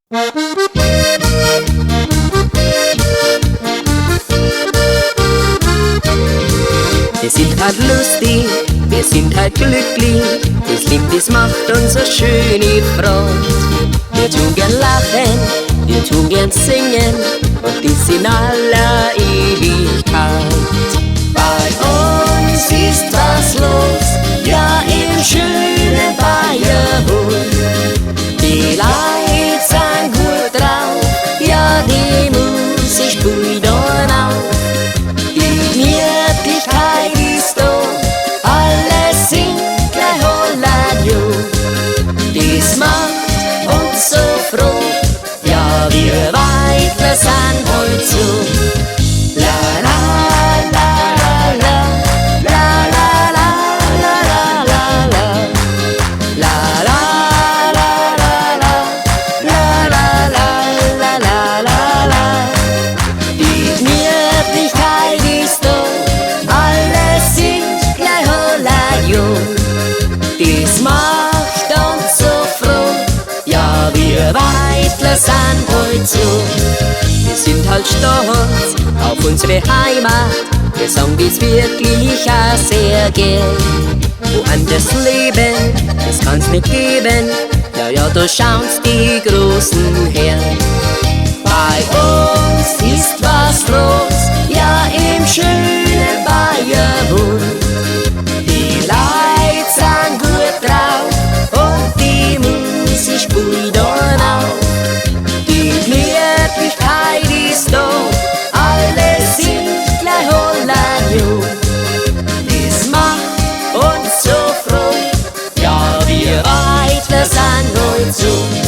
Wir sind halt lustig, wir sind halt glücklich. Das Leben, das macht uns so schöne Freude. Wir tun gern lachen, wir tun gern singen, und das in aller Ewigkeit. Bei uns ist was los, ja, im schönen Bayerhof. Die Leute sind gut drauf, ja, die Musik spielt dann auf. Die Gemütlichkeit ist da, alles singt gleich Holladio. Das macht uns so froh, ja, wir Weibler sind heute so. La la la la la, la la la la la la, la la la la la, la la la la la. Die Gemütlichkeit ist da, alles singt gleich Holladio. Das macht uns so froh, ja, wir Weibler sind heute so. Wir sind halt stolz auf unsere Heimat, wir sagen das wirklich auch sehr gern. Woanders leben, das kann's nicht geben, ja, ja, da schauen's die Großen her. Bei uns ist was los, ja, im schönen Bayerhof. Die Leute sind gut drauf und die Musik spielt dann auf. Die Gemütlichkeit ist da, alles singt gleich Holladio. Das macht uns so froh, ja, wir Weibler sind heute so.